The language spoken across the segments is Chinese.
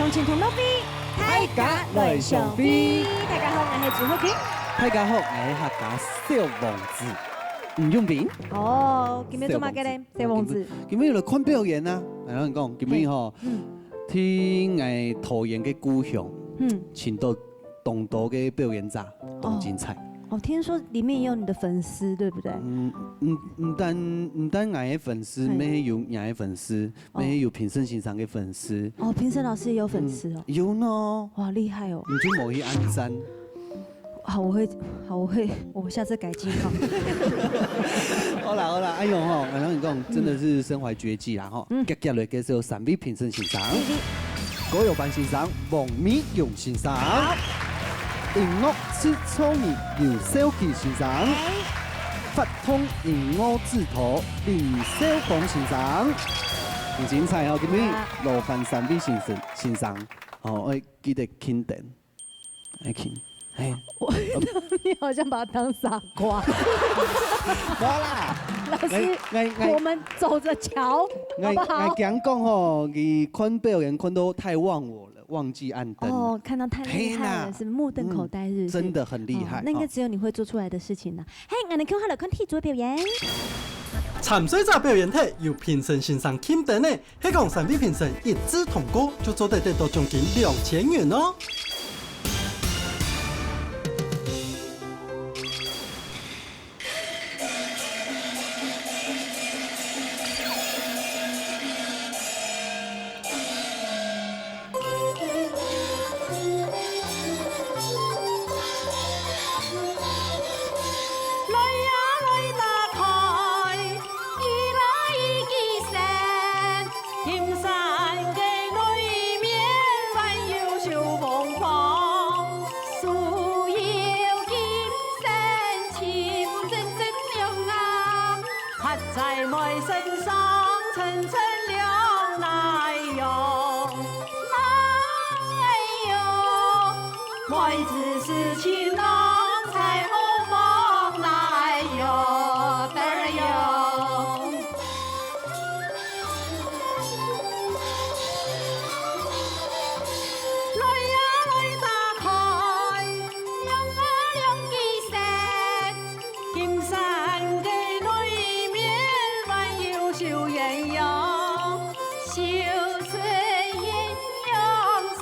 向前同乐飞，大家来上飞。大家好，我係朱福強。大家好，我係客家小王子吳永平。哦，今日做乜嘅咧？小王子。今日要來看表演啊！係啦，講今日吼，聽我桃園嘅故鄉，請到東島嘅表演者，都精彩。哦，聽說裡面也有你的粉絲，對不對？唔單我嘅粉絲，咩有我嘅粉絲，咩有評審欣賞嘅粉絲。哦，評審老師也有粉絲哦。有呢。哇，厲害哦！你就冇去按讚。好，我會，我下次改進哈。好啦，哎呦吼，我同你講，真的是身懷絕技啦吼，接下來嘅時候3位評審欣賞，歌謠班欣賞，黃美容欣賞，音樂切磋藝劉少奇欣賞，發通音樂指導林少峰欣賞，很精彩哦！今日羅范3位欣賞，哦，我記得傾電，愛傾。你好像把他當傻瓜。好啦，老師，我們走着瞧，好不好？我講講吼，你看表演看到太忘我了，忘記按燈。哦，看到太厲害了，是目瞪口呆，是不是？真的很厲害。那應該只有你會做出來的事情啦。嘿，我哋看下來看體組表演。參賽者表演體由評審欣賞欽定的，係講3位評審一致通過，就做得到獎金2000元哦。在我身上层层流奶油，妹子是情郎才好梦奶油得油。来呀来打開，兩啊兩記聲，金山嘅裏面還有小鴛鴦，小嘴鴛鴦城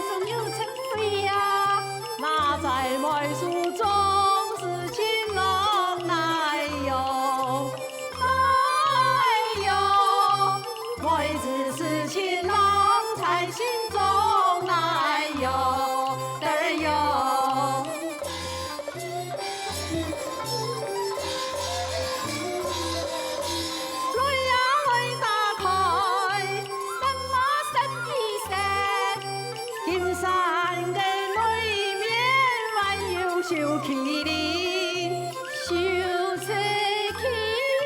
中有成對呀，那在梅樹中是情郎奶油，奶油，妹子是情郎才心中奶油得油。來呀來打開，什麼神意聲？金山嘅裏面還有小麒麟，小車麒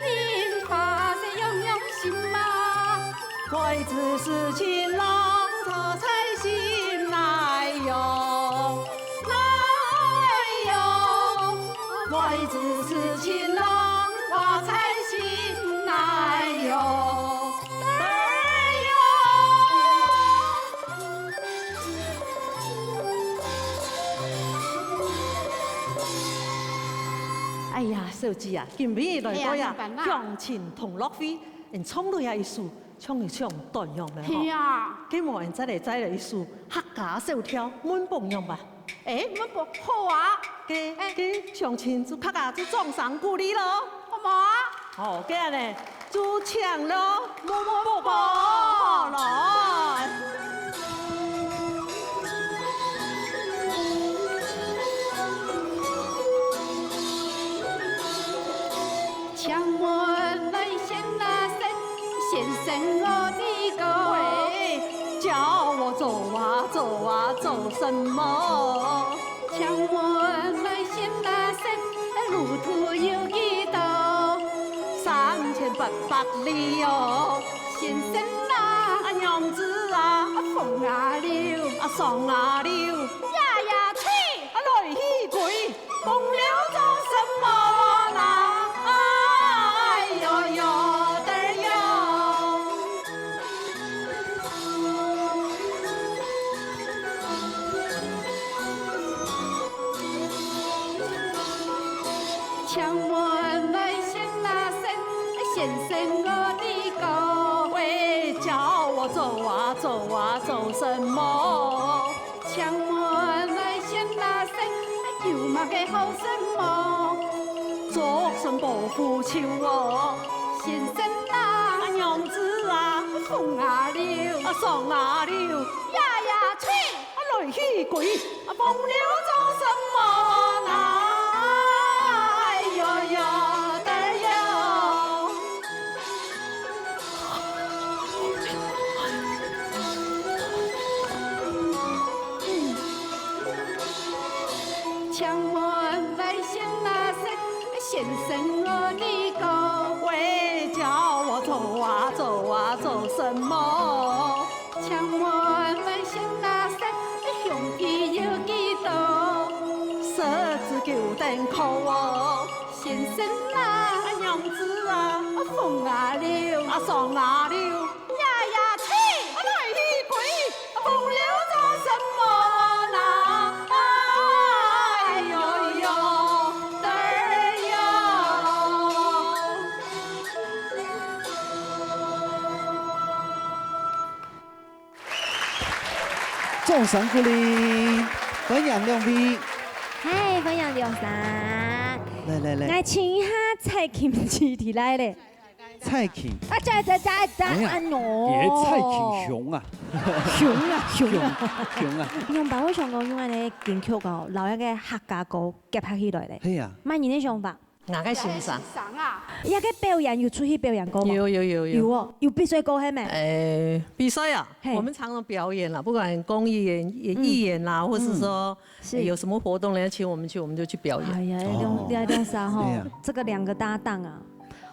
麟發射樣樣心嘛，妹子是情郎他才心奶油，奶油，妹子是情郎我才心奶油得油。哎呀，小姐啊，今日來到呀，向前同樂飛，人唱到呀一首，唱一唱對樣嘅嗬。係啊，希望人再嚟一首客家小調滿蹦樣吧。誒，乜不好啊？嘅向前就客家就裝上鼓勵咯，好冇啊？好嘅呢，就唱咯，冇好來。請問來先那神先生我的歌，叫我走啊走啊走什麼？請問來先那神路途有幾多3800里哦。先生啊，娘子啊，風啊流，爽啊溜，呀呀吹，來去鬼，公了做什麼啦？哎呦呦得呦。先生我的歌，喂，叫我走啊走啊走什么？请问来先那声，有嘛个好什么？做什伯父求我？先生啊，娘子啊，风啊流，上啊溜，呀呀吹，来去鬼，风流做什么呢？哎呦呦的哟！请问来先那声，先生我的歌，喂，叫我走啊走啊走什么？请问来先那声，兄弟有几多？十指九灯扣哦，先生啊，娘子啊，风啊流，上啊溜，呀呀吹，来去鬼，风流做什么呢？哎呦呦的掌声鼓励，欢迎两位。嗨，欢迎刘三。来来来，来请下蔡琴起提来嘞。蔡琴，啊，在，哎呀安喏。也蔡琴熊啊，熊啊！熊啊，用把我上讲用安尼编曲个，留一个客家歌夹拍起来嘞。嘿呀，乜嘢想法？哪个欣赏？上啊，一个表演有出去表演过吗？有哦，有必须过系咩？比赛啊，嘿我们常常表演了，不管公益演、义演啦，或是说有什么活动，人家请我们去，我们就去表演。哎呀，两啥哈对呀，这个两个搭档啊，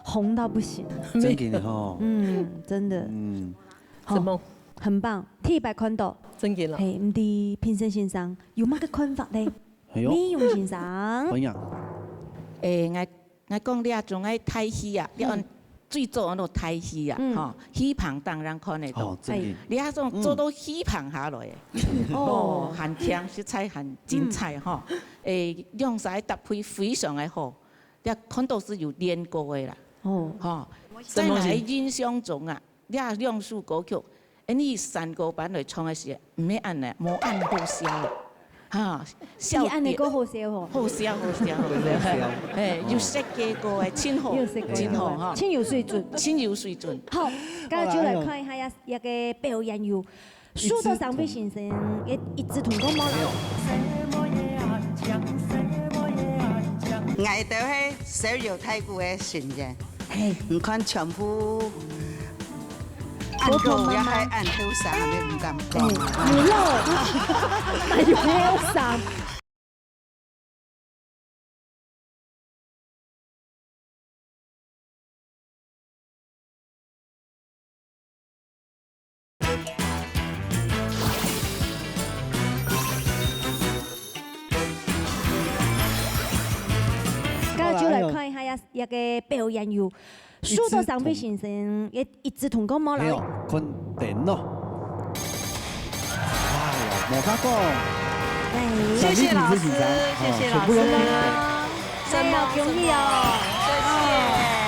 红到不行。真给你哈，真的，什么？很棒，替白看到。真嘅啦。嘿，唔啲评审先生有乜嘅看法咧？哎呦，美容先生，欢迎，我讲你啊，从爱睇戏啊，你按最早按到睇戏啊，吼，戏棚当然看得到哦，。真给，你啊种做到戏棚下来的，哦，很强，色彩很精彩吼。用晒搭配非常的好，你啊看到是有练过的啦，哦，吼。在来印象中啊，你啊两首歌曲，你三个版来唱的时候，唔免按咧，无按好笑的，哈，你按你歌好笑哦，好笑。有设计过的，真好，真好哈，真有水准。真有水准。好，今日就嚟看一下一個表演有蘇州上飛先生嘅一枝同歌冇啦。我就係小姚太古嘅成員，唔看全部按到也係按到啥，你唔敢講。有咯，咪要 Elsa。今日就嚟看一下一個表演有蘇州上飛先生嘅一枝同歌冇没有啦。困等咯。哎呀，莫卡讲，嚟，谢谢老师，全老部都师啦。真有恭喜哦！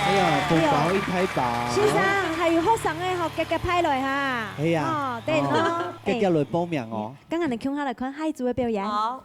哎呀，红包一拍吧。先生係要學生嘅學嘅派來嚇。哎呀哦，對咯。今日來報名哦。今日你傾下嚟看海族嘅表演。好。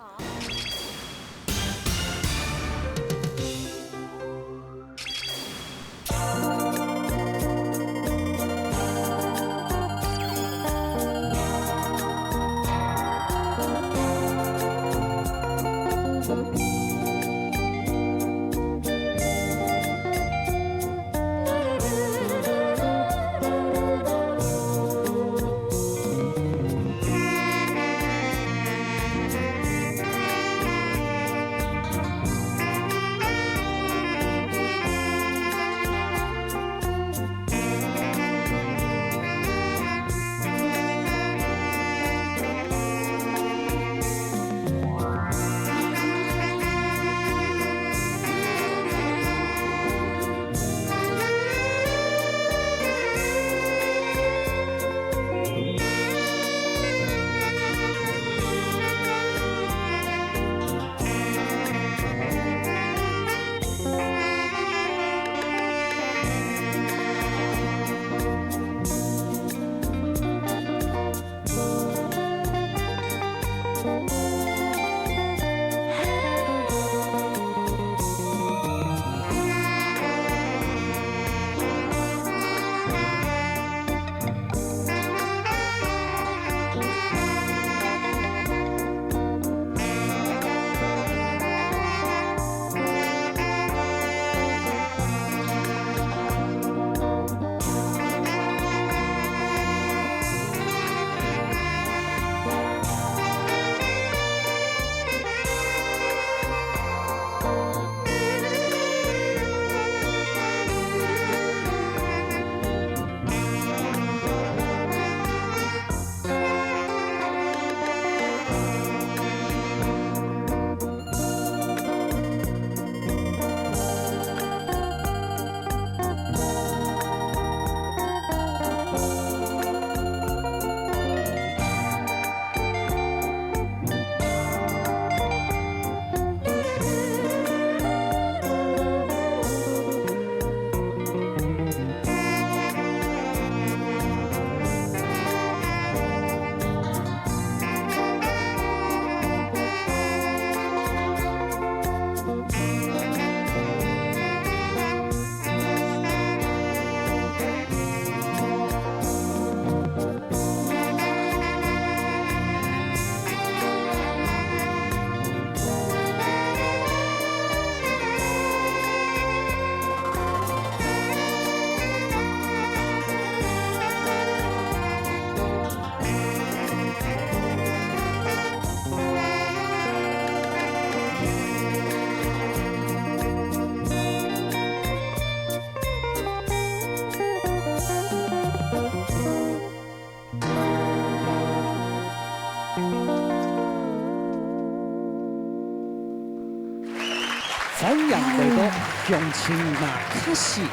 三样来到乡亲那卡西，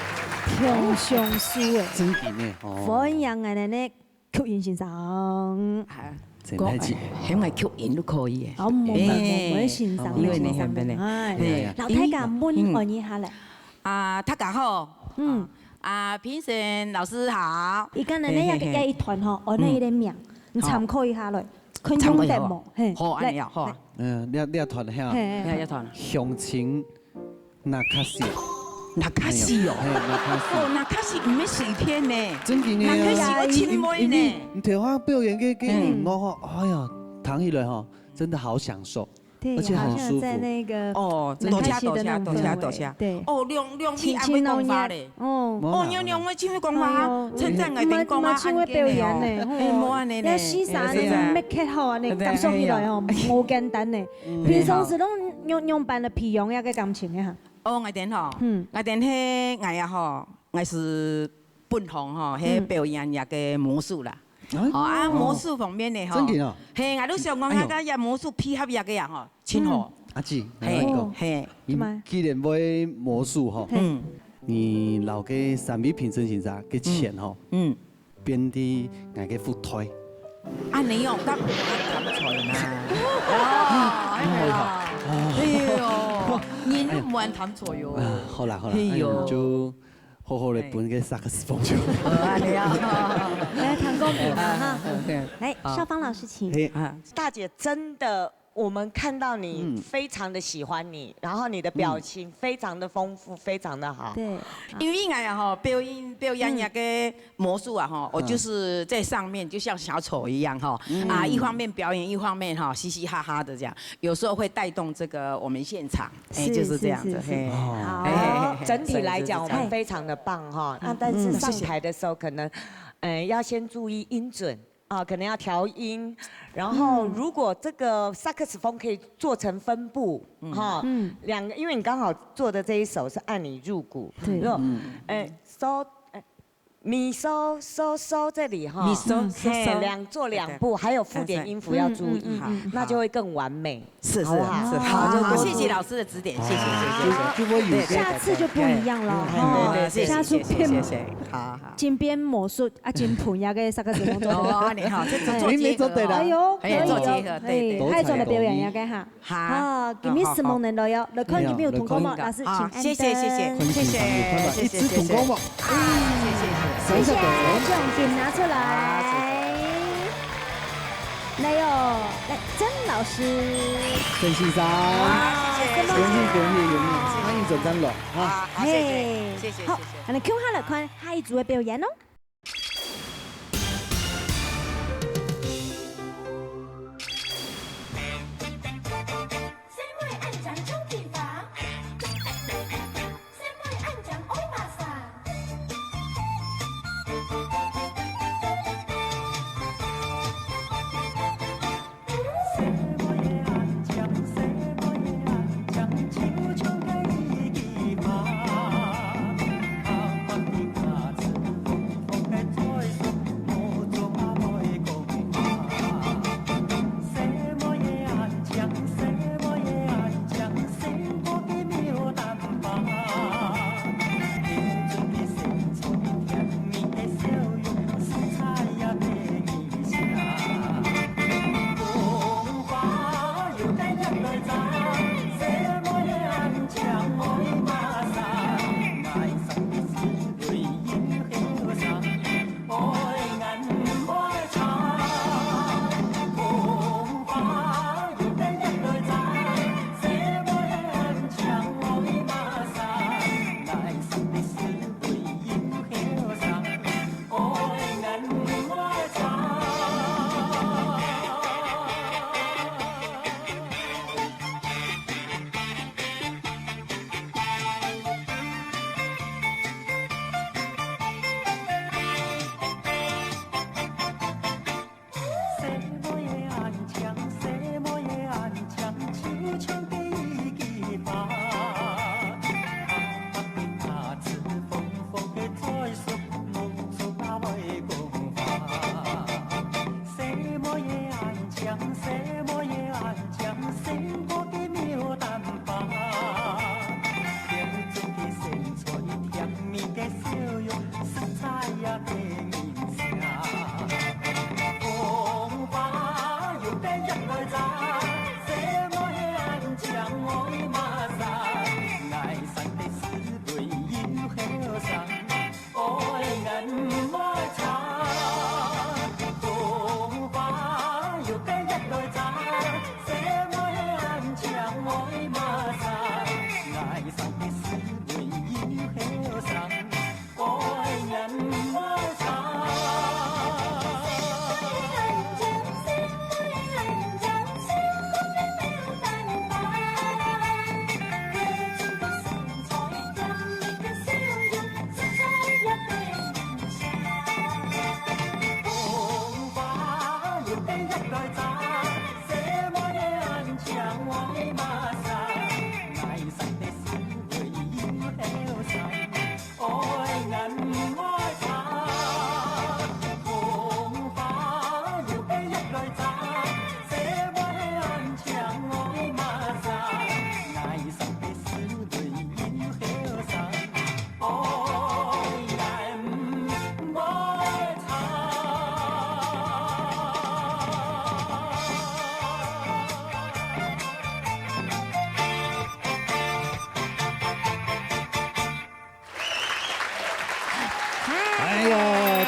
挺上书诶，真紧呢哦，欢迎俺呢曲演先生。真太紧。響係曲演都可以嘅。好，我先生，因為你先生，係咪呢？係老太家問安一下咧。大家好。嗯。評審老師好。而家呢一團嗬，按呢啲名，你參考一下來，看中得冇？好，安尼啊，好啊。你團下，你一團。鄉親那卡西。那卡西哦，那卡西唔係隨便呢，真嘅那卡西我親妹呢。你睇下表演給我，哎呀，躺起來哈，真的好享受，而且很舒服。在那個哦，多謝。對。哦，兩位阿妹講話咧。哦，兩位請佢講話，稱讚我哋講話安嘅咧。冇安尼咧。要洗衫呢，咩劇好啊？你感受起來哦，冇簡單呢。平常時攏用辦的皮用一個感情嘅哈。哦，我哋吼，我哋迄我呀吼，我是本行吼，迄表演一個魔術啦。哦魔術方面的吼，真嘅哦。係，我都想講下個一魔術配合一個人吼，真好。阿姊，係，既然會魔術吼，你留給三位評審先生嘅錢吼，變啲嗌嘅副台。你用得咁才嘛？哎呦，人都冇人談錯喲。好啦，就好好地搬個薩克斯風出嚟。來談公平哈。來，少芳老師請。大姐真的，我們看到你非常的喜歡你，然後你的表情非常的豐富，非常的好。對，因為我呀哈表演一個魔術啊哈，我就是在上面就像小丑一樣哈，一方面表演，一方面哈嘻嘻哈哈的這樣，有時候會帶動這個我們現場，就是這樣子。好，整體來講我們非常的棒哈，那但是上台的時候可能，要先注意音準。可能要調音，然後如果這個薩克斯風可以做成分部，兩個，因為你剛好做的這一首是按你入鼓，如果收咪收這裡哈，做兩步，還有附點音符要注意，那就會更完美。是，好，謝謝老師的指點，謝謝。下次就不一樣了，對，下次變好，金邊魔術啊，金盤呀個薩克斯風做得。你好，這做結合，哎呦，可以做結合，對，太做了表演呀個哈。好，今日什麼人都有，來看今日有同歌嗎？老師請安燈。謝謝，一支同歌嗎？謝謝，獎品拿出來。來喲，來曾老師，曾先生，恭喜，歡迎做燈籠啊！謝謝。好，我哋 Q 下來看下一組嘅表演咯。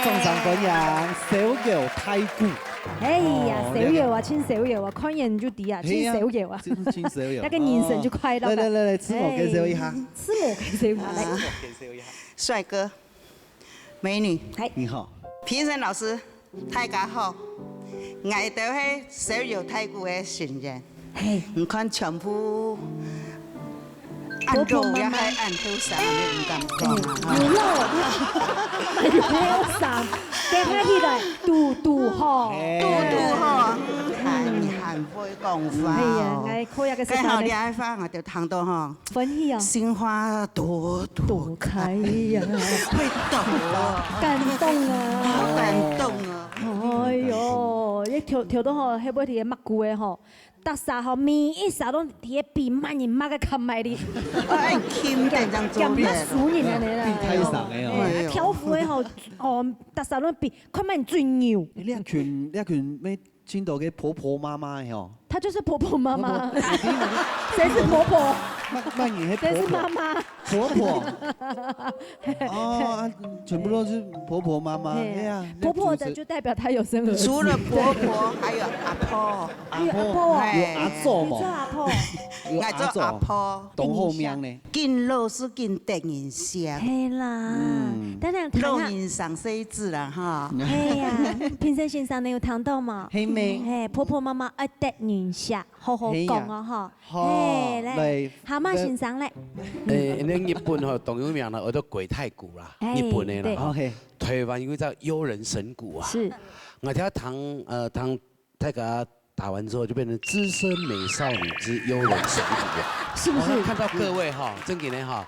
送上分享小油太古。哎呀，小油啊，亲小油啊，看眼就敌啊，亲小油啊，就是亲小油，那个眼神就快乐了。来，吃我给小一下，吃我给小一下，来，帅哥、美女，你好，评审老师，大家好，我到迄小油太古的新人，唔看全部。按肉也系按豆沙，你唔敢讲啊！牛肉三，加起来嘟好，很会讲话。哎呀，我可以个食最後飯咧，你愛翻我就聽到嗬，歡喜啊，鮮花朵朵開呀，會動啊，感動啊！好感動啊！哎呦，你跳到吼，迄尾啲乜句嘅吼，搭沙吼，每一沙都啲比慢人乜嘅冚埋啲，我愛輕點樣做咁乜嘅。數人安尼啦。太上嘅哎呀跳舞嘅吼，哦，搭沙都比快慢最牛。你一群咩青島嘅婆婆媽媽嘅她就是婆婆媽媽，誰是婆婆？乜嘢誰是係媽媽？婆婆？哦，全部都是婆婆媽媽。哎呀，婆婆的就代表她有生兒子。除了婆婆，還有阿婆，還有阿婆啊，有阿祖你做嘛，阿婆。有我做阿婆。董後面呢？見老師見得人像，嘿啦，等等睇下。肉人上細緻啦哈。哎呀，評審先生你有聽到嘛？係咪？嘿，婆婆媽媽愛得人下，好好講啊哈。好嚟，蛤蟆先生咧。那日本吼董有名啦，叫做鬼太鼓啦，日本的啦。 OK， 台湾有个叫悠人神鼓啊。是。我听唐太给打完之后，就变成资深美少女之悠人神鼓了。是不是？看到各位哈，真给人哈，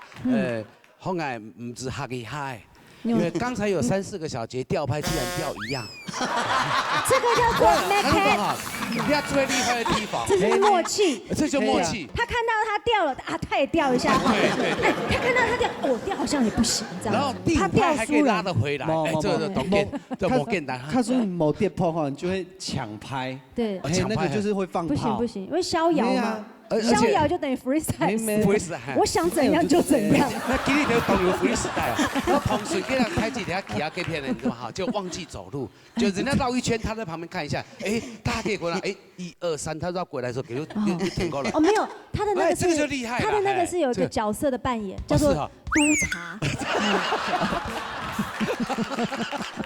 后来唔知哈给嗨。因为刚才有3、4个小节吊拍，居然吊一样，这个叫做 make 那个 it，哈，人家最厉害的地方，这是默契。这就默契。他看到他掉了，啊，他也掉一下。对。哎，他看到他掉，我掉好像也不行，这样。然后第5拍还可以拉得回来，哎，这个懂点，这冇简单。他说某店破坏，你就会抢拍，对，那个就是会放炮。不行，因为逍遥嘛。逍遥就等于 freestyle， 我想怎样就怎样。那今天就懂有 freestyle，然后同时给他开几条其他给骗人，对吧？哈，就忘记走路，就人家绕一圈，他在旁边看一下，哎，大家可以回来，哎，1、2、3，他绕过来的时候，给就停过来。哦，没有，他的那个这个就厉害了，他的那个是有一个角色的扮演，叫做督察。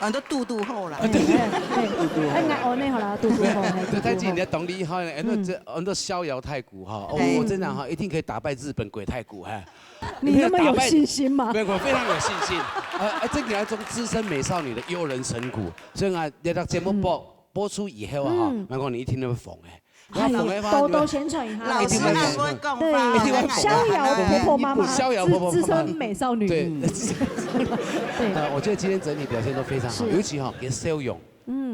很多嘟后啦。对，哎，我那好了，嘟后。这太近，你要懂厉害，很多逍遥太鼓哈，我真的哈，一定可以打败日本鬼太鼓哈。你那么有信心吗？对，我非常有信心。这个要中资深美少女的悠人神鼓，所以啊，这个节目播出以后啊，哈，我讲你一听都会疯哎。都宣传一下。老師很會講對，法。逍遙婆婆媽媽，逍遙婆婆資深美少女。對。對。我覺得今天整體表現都非常好，尤其哈給笑容。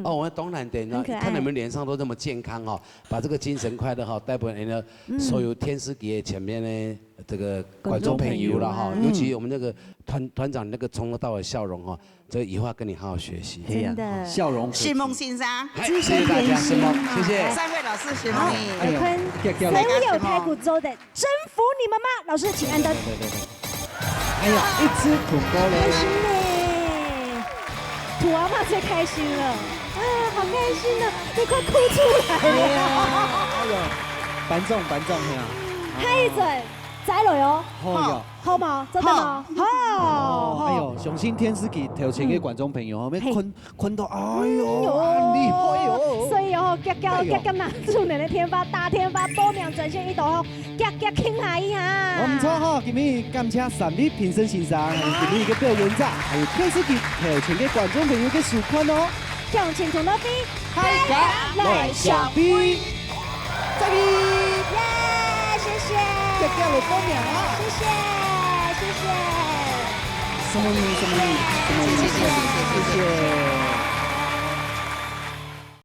哦，我们东南店呢，看你们脸上都这么健康哈，把这个精神快乐哈带给呢所有天师给前面呢这个观众朋友了哈，尤其我们那个团长那个从头到尾笑容哈，这以后要跟你好好学习。真的，笑容。新梦先生，谢谢大家，新梦，谢谢。3位老師，謝謝你。所有太古州的征服你们吗？老師請按燈。哎呀，一只土狗嘞！開心嘞，土阿媽最開心了，啊，好開心啊，你快哭出來了。哎呦，繁重嘿啊！嗨一陣，仔來哦。好嗎？真的嗎？好。哎呦，雄心天師給頭前嘅觀眾朋友，後面困到，哎呦，厲害喲！所以哦，夾拿住你的天發大天發多秒展現一道哦，夾傾下一下。我唔錯哈，今日感謝3位評審先生，今日嘅表演者，還有天師給頭前嘅觀眾朋友嘅視看哦。向前衝到飛，大家來上飛，再見。耶，謝謝。夾嚟多秒啊！謝謝。什麼？謝謝。